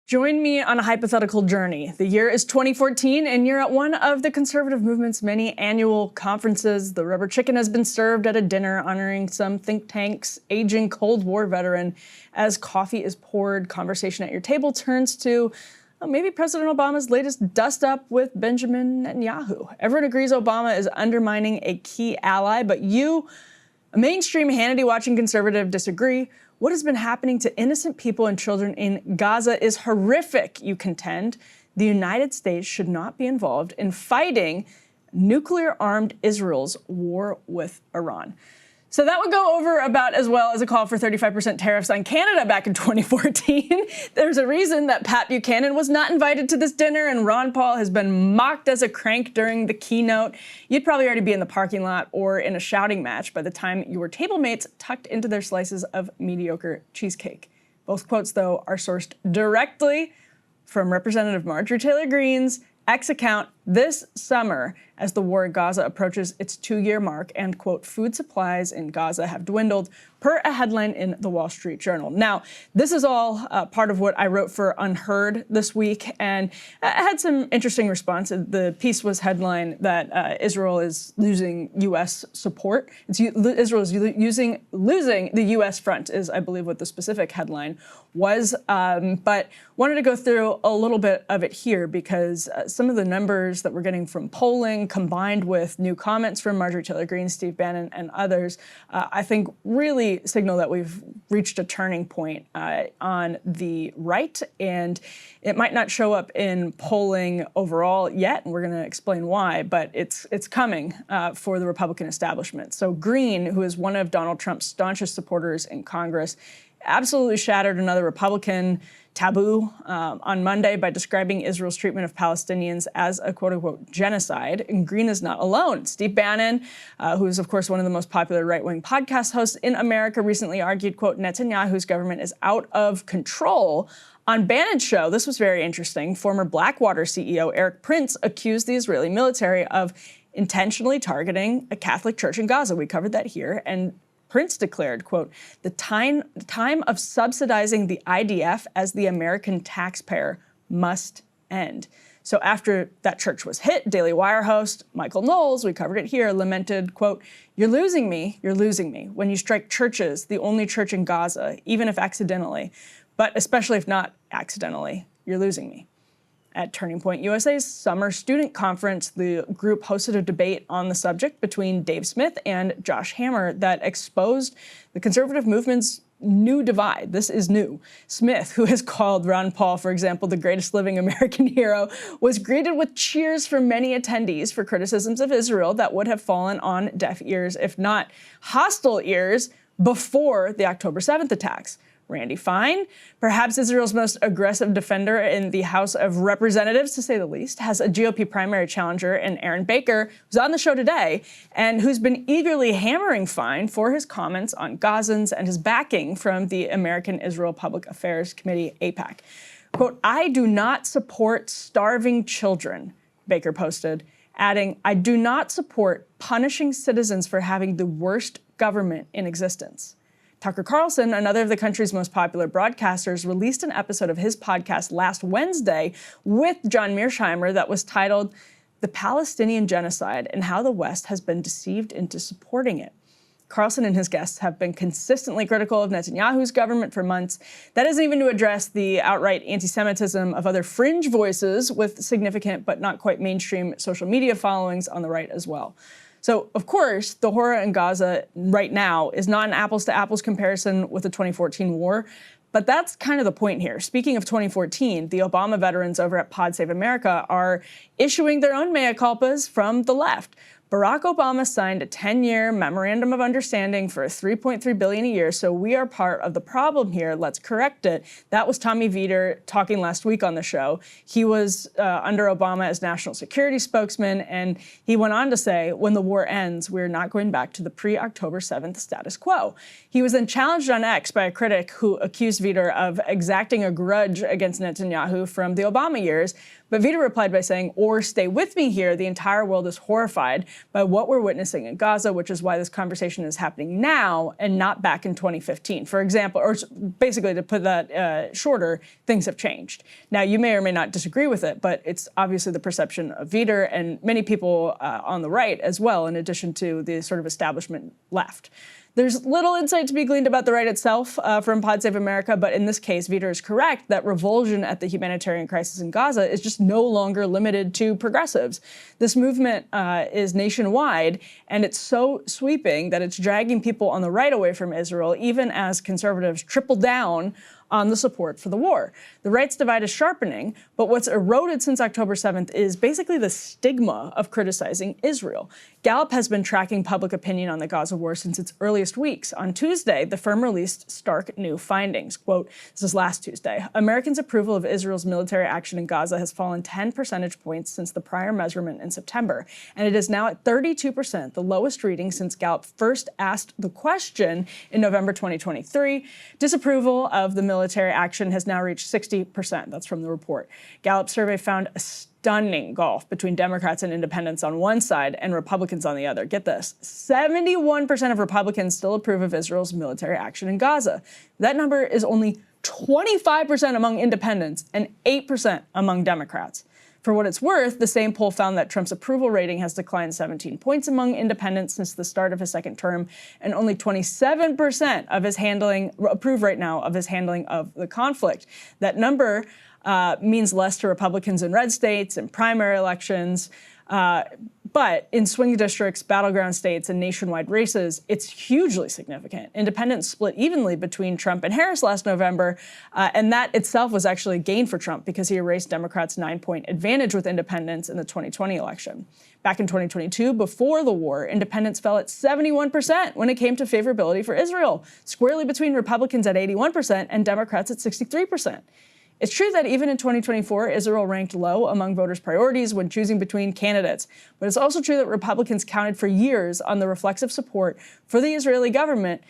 Join me on a hypothetical journey. The year is 2014, and you're at one of the conservative movement's many annual conferences. The rubber chicken has been served at a dinner honoring some think tank's aging Cold War veteran. As coffee is poured, conversation at your table turns to maybe President Obama's latest dust-up with Benjamin Netanyahu. Everyone agrees Obama is undermining a key ally, but you, a mainstream Hannity-watching conservative, disagree. What has been happening to innocent people and children in Gaza is horrific, you contend. The United States should not be involved in fighting nuclear-armed Israel's war with Iran. So that would go over about as well as a call for 35% tariffs on Canada back in 2014. There's a reason that Pat Buchanan was not invited to this dinner, and Ron Paul has been mocked as a crank during the keynote. You'd probably already be in the parking lot or in a shouting match by the time your table mates tucked into their slices of mediocre cheesecake. Both quotes, though, are sourced directly from Representative Marjorie Taylor Greene's X account this summer as the war in Gaza approaches its 2-year mark and, quote, food supplies in Gaza have dwindled, per a headline in the Wall Street Journal. Now, this is all part of what I wrote for Unheard this week, and I had some interesting response. The piece was headlined that Israel is losing U.S. support. Israel is losing the U.S. front is, I believe, what the specific headline was, but wanted to go through a little bit of it here because some of the numbers that we're getting from polling combined with new comments from Marjorie Taylor Greene, Steve Bannon, and others, I think really signal that we've reached a turning point on the right, and it might not show up in polling overall yet, and we're going to explain why, but it's coming for the Republican establishment. So Greene, who is one of Donald Trump's staunchest supporters in Congress, absolutely shattered another Republican taboo on Monday by describing Israel's treatment of Palestinians as a quote-unquote genocide. And Greene is not alone. Steve Bannon, who is, of course, one of the most popular right-wing podcast hosts in America, recently argued, quote, Netanyahu's government is out of control. On Bannon's show, this was very interesting, former Blackwater CEO Eric Prince accused the Israeli military of intentionally targeting a Catholic church in Gaza. We covered that here. And Prince declared, quote, the time of subsidizing the IDF as the American taxpayer must end. So after that church was hit, Daily Wire host Michael Knowles, we covered it here, lamented, quote, you're losing me when you strike churches, the only church in Gaza, even if accidentally, but especially if not accidentally, you're losing me. At Turning Point USA's summer student conference, the group hosted a debate on the subject between Dave Smith and Josh Hammer that exposed the conservative movement's new divide. This is new. Smith, who has called Ron Paul, for example, the greatest living American hero, was greeted with cheers from many attendees for criticisms of Israel that would have fallen on deaf ears, if not hostile ears, before the October 7th attacks. Randy Fine, perhaps Israel's most aggressive defender in the House of Representatives, to say the least, has a GOP primary challenger in Aaron Baker, who's on the show today, and who's been eagerly hammering Fine for his comments on Gazans and his backing from the American Israel Public Affairs Committee, AIPAC. Quote, I do not support starving children, Baker posted, adding, I do not support punishing citizens for having the worst government in existence. Tucker Carlson, another of the country's most popular broadcasters, released an episode of his podcast last Wednesday with John Mearsheimer that was titled The Palestinian Genocide and How the West Has Been Deceived into Supporting It. Carlson and his guests have been consistently critical of Netanyahu's government for months. That isn't even to address the outright anti-Semitism of other fringe voices with significant but not quite mainstream social media followings on the right as well. So, of course, the horror in Gaza right now is not an apples-to-apples comparison with the 2014 war, but that's kind of the point here. Speaking of 2014, the Obama veterans over at Pod Save America are issuing their own mea culpas from the left. Barack Obama signed a 10-year memorandum of understanding for $3.3 billion a year, so we are part of the problem here. Let's correct it. That was Tommy Vietor talking last week on the show. He was under Obama as national security spokesman, and he went on to say, when the war ends, we're not going back to the pre-October 7th status quo. He was then challenged on X by a critic who accused Vietor of exacting a grudge against Netanyahu from the Obama years, but Vietor replied by saying, or stay with me here, the entire world is horrified by what we're witnessing in Gaza, which is why this conversation is happening now and not back in 2015. For example, or basically to put that shorter, things have changed. Now, you may or may not disagree with it, but it's obviously the perception of Vider and many people on the right as well, in addition to the sort of establishment left. There's little insight to be gleaned about the right itself from Pod Save America, but in this case, Vider is correct that revulsion at the humanitarian crisis in Gaza is just no longer limited to progressives. This movement is nationwide, and it's so sweeping that it's dragging people on the right away from Israel, even as conservatives triple down on the support for the war. The right's divide is sharpening, but what's eroded since October 7th is basically the stigma of criticizing Israel. Gallup has been tracking public opinion on the Gaza war since its earliest weeks. On Tuesday, the firm released stark new findings. Quote, this is last Tuesday, Americans' approval of Israel's military action in Gaza has fallen 10 percentage points since the prior measurement in September, and it is now at 32%, the lowest reading since Gallup first asked the question in November 2023. Disapproval of the military action has now reached 60%. That's from the report. Gallup's survey found a stunning gulf between Democrats and independents on one side and Republicans on the other. Get this, 71% of Republicans still approve of Israel's military action in Gaza. That number is only 25% among independents and 8% among Democrats. For what it's worth, the same poll found that Trump's approval rating has declined 17 points among independents since the start of his second term, and only 27% of his approve right now of his handling of the conflict. That number means less to Republicans in red states and primary elections. But in swing districts, battleground states, and nationwide races, it's hugely significant. Independents split evenly between Trump and Harris last November, and that itself was actually a gain for Trump because he erased Democrats' 9-point advantage with independents in the 2020 election. Back in 2022, before the war, independents fell at 71% when it came to favorability for Israel, squarely between Republicans at 81% and Democrats at 63%. It's true that even in 2024, Israel ranked low among voters' priorities when choosing between candidates. But it's also true that Republicans counted for years on the reflexive support for the Israeli government,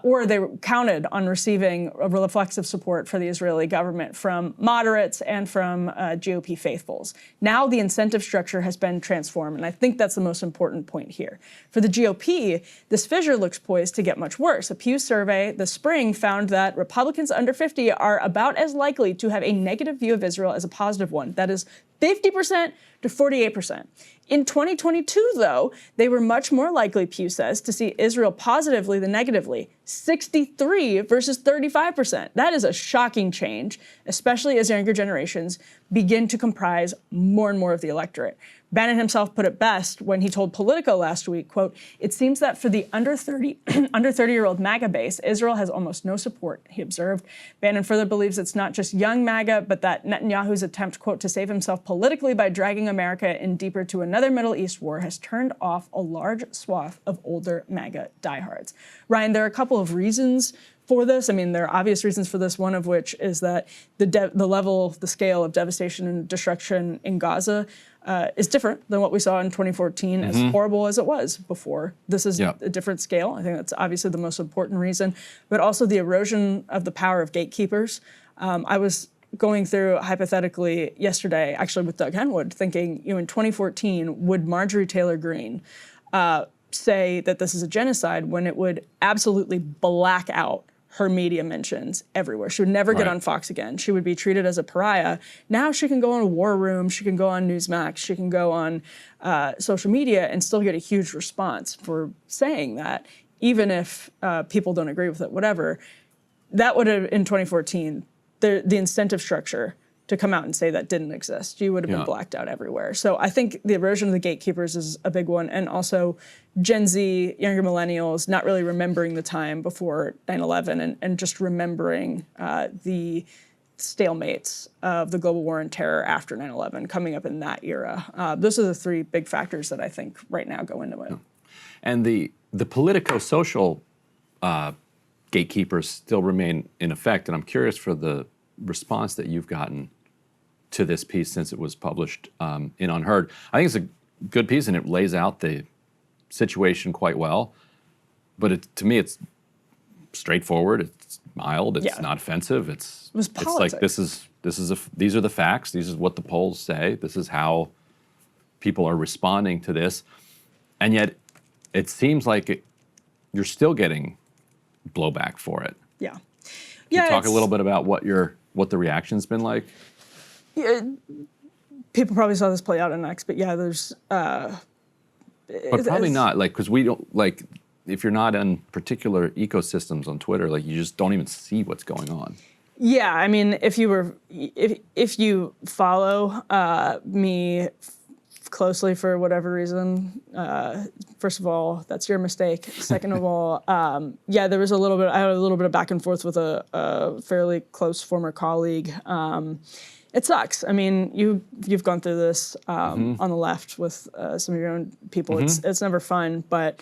or they counted on receiving a reflexive support for the Israeli government from moderates and from GOP faithfuls. Now the incentive structure has been transformed, and I think that's the most important point here. For the GOP, this fissure looks poised to get much worse. A Pew survey this spring found that Republicans under 50 are about as likely to have a negative view of Israel as a positive one. That is 50% to 48%. In 2022, though, they were much more likely, Pew says, to see Israel positively than negatively, 63 versus 35%. That is a shocking change, especially as younger generations begin to comprise more and more of the electorate. Bannon himself put it best when he told Politico last week, quote, it seems that for the under 30-year-old MAGA base, Israel has almost no support, he observed. Bannon further believes it's not just young MAGA, but that Netanyahu's attempt, quote, to save himself politically by dragging America in deeper to another Middle East war has turned off a large swath of older MAGA diehards. Ryan, there are a couple of reasons for this. I mean, there are obvious reasons for this, one of which is that the level, the scale of devastation and destruction in Gaza is different than what we saw in 2014, as horrible as it was before. This is a different scale. I think that's obviously the most important reason, but also the erosion of the power of gatekeepers. I was going through hypothetically yesterday, actually with Doug Henwood, thinking, in 2014, would Marjorie Taylor Greene say that this is a genocide when it would absolutely black out her media mentions everywhere? She would never get on Fox again. She would be treated as a pariah. Now she can go on War Room, she can go on Newsmax, she can go on social media and still get a huge response for saying that, even if people don't agree with it, whatever. That would have, in 2014, the incentive structure to come out and say that didn't exist. You would have been blacked out everywhere. So I think the erosion of the gatekeepers is a big one, and also Gen Z, younger millennials, not really remembering the time before 9/11 and just remembering the stalemates of the global war on terror after 9/11 coming up in that era. Those are the three big factors that I think right now go into it. And the politico-social gatekeepers still remain in effect, and I'm curious for the response that you've gotten to this piece since it was published in Unheard. I think it's a good piece, and it lays out the situation quite well. But to me, it's straightforward. It's mild. It's not offensive. It was politics. It's like these are the facts. These is what the polls say. This is how people are responding to this. And yet, it seems like you're still getting blowback for it. Yeah. Can Yeah. you talk a little bit about what the reaction's been like? Yeah, people probably saw this play out in X, but yeah, there's. But probably not, like, because we don't, like, if you're not in particular ecosystems on Twitter, like, you just don't even see what's going on. Yeah, I mean, if you follow me closely for whatever reason, first of all, that's your mistake. Second of all, yeah, there was a little bit. I had a little bit of back and forth with a fairly close former colleague. It sucks. I mean, you've gone through this on the left with some of your own people. It's never fun, but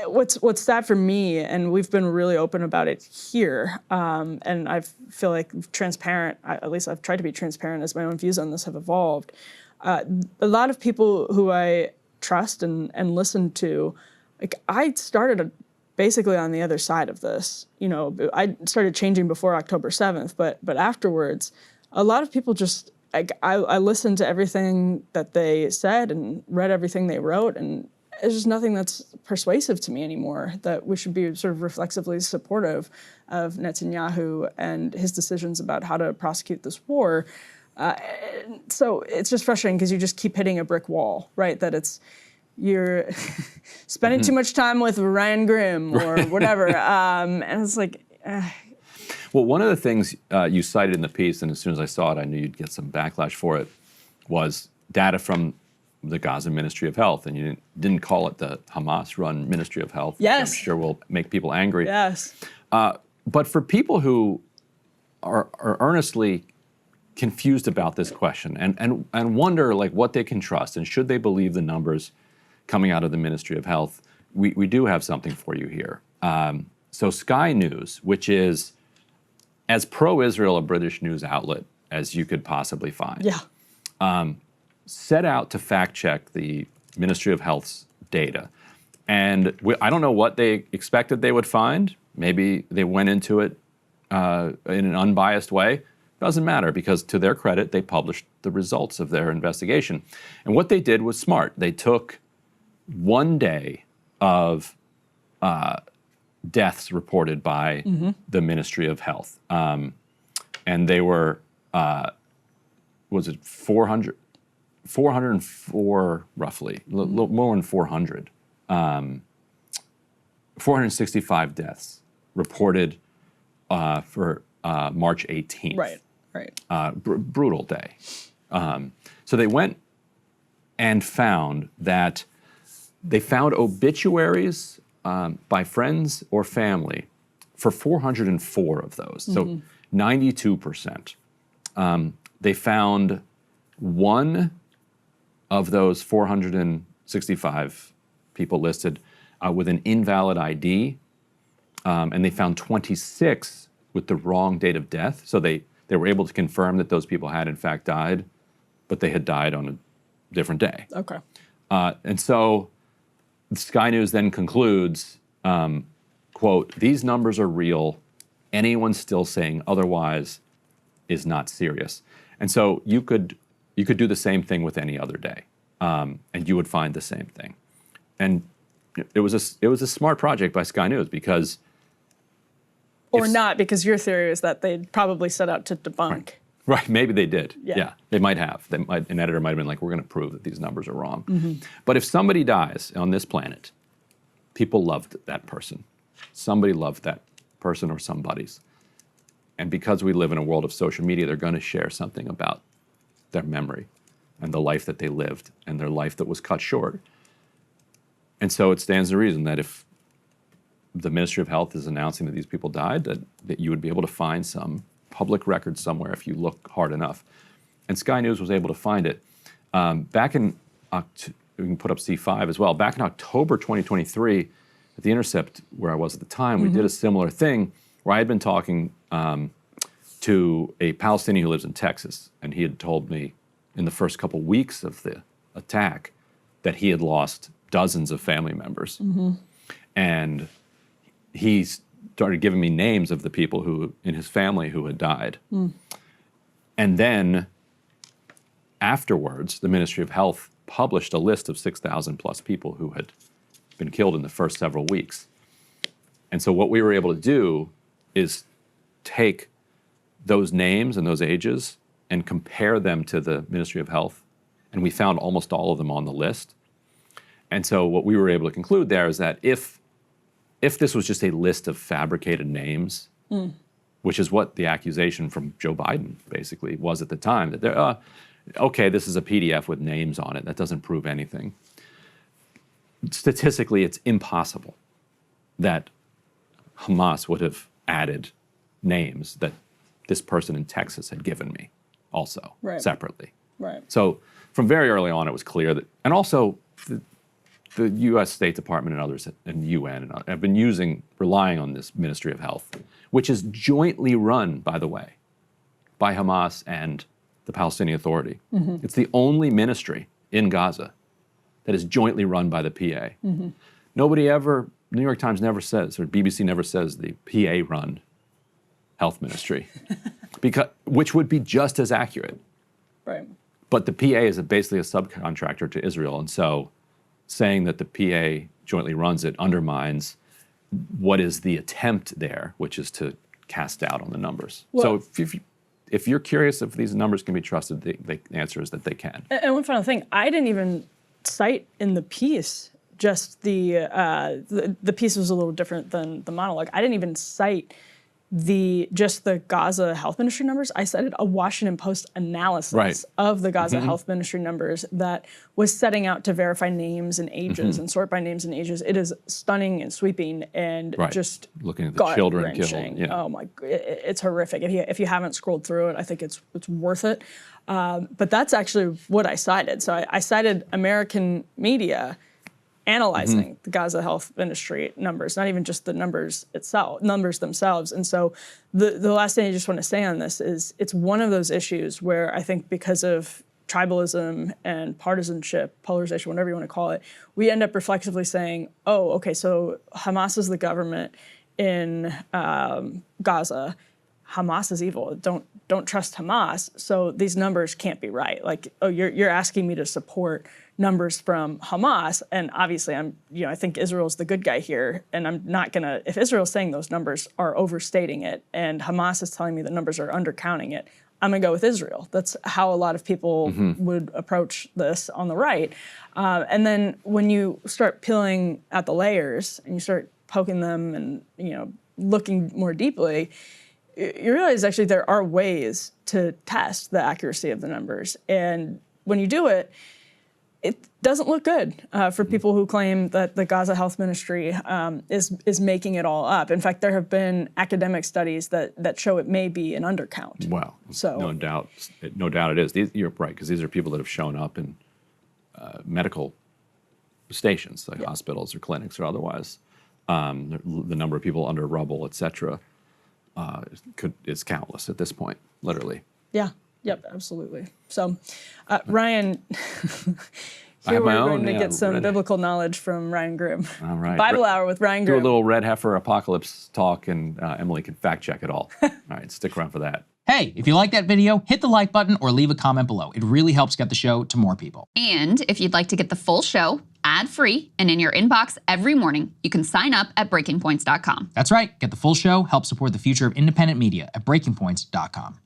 what's sad for me, and we've been really open about it here, and I feel like transparent. At least I've tried to be transparent as my own views on this have evolved. A lot of people who I trust and listen to, like, I started basically on the other side of this. You know, I started changing before October 7th, but afterwards, a lot of people just, I listened to everything that they said and read everything they wrote, and there's just nothing that's persuasive to me anymore that we should be sort of reflexively supportive of Netanyahu and his decisions about how to prosecute this war. So it's just frustrating because you just keep hitting a brick wall, right? That you're spending too much time with Ryan Grimm or whatever. And it's like... Well, one of the things you cited in the piece, and as soon as I saw it, I knew you'd get some backlash for it, was data from the Gaza Ministry of Health, and you didn't call it the Hamas-run Ministry of Health. Yes. Which I'm sure will make people angry. Yes. But for people who are earnestly confused about this question and wonder, like, what they can trust and should they believe the numbers coming out of the Ministry of Health, we do have something for you here. So Sky News, which is as pro-Israel a British news outlet as you could possibly find, set out to fact-check the Ministry of Health's data. And I don't know what they expected they would find. Maybe they went into it in an unbiased way. Doesn't matter, because to their credit, they published the results of their investigation. And what they did was smart. They took 1 day of deaths reported by the Ministry of Health. And they were, was it 404 roughly, more than 400. 465 deaths reported for March 18th. Right. Brutal day. So they went and found that they found obituaries by friends or family for 404 of those, so 92%. They found one of those 465 people listed with an invalid ID, and they found 26 with the wrong date of death. So they were able to confirm that those people had in fact died, but they had died on a different day. Okay. And so Sky News then concludes, quote, "These numbers are real. Anyone still saying otherwise is not serious." And so you could do the same thing with any other day, and you would find the same thing. And it was a smart project by Sky News, because Or not, because your theory is that they probably set out to debunk. Right, maybe they did. Yeah. They might have. An editor might have been like, we're going to prove that these numbers are wrong. But if somebody dies on this planet, people loved that person. Somebody loved that person or somebody's. And because we live in a world of social media, they're going to share something about their memory and the life that they lived and their life that was cut short. And so it stands to reason that if the Ministry of Health is announcing that these people died, that you would be able to find some public record somewhere if you look hard enough. And Sky News was able to find it. Back in, we can put up C5 as well, back in October 2023, at The Intercept, where I was at the time, we did a similar thing where I had been talking to a Palestinian who lives in Texas, and he had told me in the first couple weeks of the attack that he had lost dozens of family members. And he started giving me names of the people who in his family who had died. And then afterwards, the Ministry of Health published a list of 6,000 plus people who had been killed in the first several weeks. And so what we were able to do is take those names and those ages and compare them to the Ministry of Health. And we found almost all of them on the list. And so what we were able to conclude there is that if this was just a list of fabricated names, which is what the accusation from Joe Biden basically was at the time, that they're, okay, this is a PDF with names on it. That doesn't prove anything. Statistically, it's impossible that Hamas would have added names that this person in Texas had given me also, separately. Right. So from very early on, it was clear that, and also the U.S. State Department and others and the UN have been relying on this Ministry of Health, which is jointly run, by the way, by Hamas and the Palestinian Authority. It's the only ministry in Gaza that is jointly run by the PA. Nobody ever, New York Times never says, or BBC never says the PA-run health ministry, which would be just as accurate. Right. But the PA is basically a subcontractor to Israel, and so saying that the PA jointly runs it undermines what is the attempt there, which is to cast doubt on the numbers. Well, so if you're curious if these numbers can be trusted, the answer is that they can. And one final thing, I didn't even cite in the piece just the piece was a little different than the monologue. I didn't even cite just the Gaza Health Ministry numbers. I cited a Washington Post analysis of the Gaza Health Ministry numbers that was setting out to verify names and ages and sort by names and ages. It is stunning and sweeping and just looking at the children killed. Yeah. Oh my, it's horrific. If you haven't scrolled through it, I think it's worth it. But that's actually what I cited. So I cited American media analyzing the Gaza Health Ministry numbers, not even just the numbers themselves. And so the last thing I just want to say on this is it's one of those issues where I think because of tribalism and partisanship, polarization, whatever you want to call it, we end up reflexively saying, oh, okay, so Hamas is the government in Gaza. Hamas is evil. Don't trust Hamas. So these numbers can't be right. Like, oh, you're asking me to support numbers from Hamas, and obviously I think Israel's the good guy here, and I'm not gonna. If Israel's saying those numbers are overstating it, and Hamas is telling me the numbers are undercounting it, I'm gonna go with Israel. That's how a lot of people would approach this on the right. And then when you start peeling at the layers and you start poking them and looking more deeply, you realize actually there are ways to test the accuracy of the numbers. And when you do it, it doesn't look good for people who claim that the Gaza Health Ministry is making it all up. In fact, there have been academic studies that show it may be an undercount. Well, so no doubt it is. You're right, because these are people that have shown up in medical stations, like hospitals or clinics or otherwise. The number of people under rubble, et cetera, is countless at this point, literally. Yeah. Yep, absolutely. So, Ryan, here we're going to get some biblical knowledge from Ryan Grimm. All right. Bible Hour with Ryan Grimm. Do a little red heifer apocalypse talk, and Emily can fact check it all. All right, stick around for that. Hey, if you like that video, hit the like button or leave a comment below. It really helps get the show to more people. And if you'd like to get the full show, ad-free, and in your inbox every morning, you can sign up at breakingpoints.com. That's right. Get the full show, help support the future of independent media at breakingpoints.com.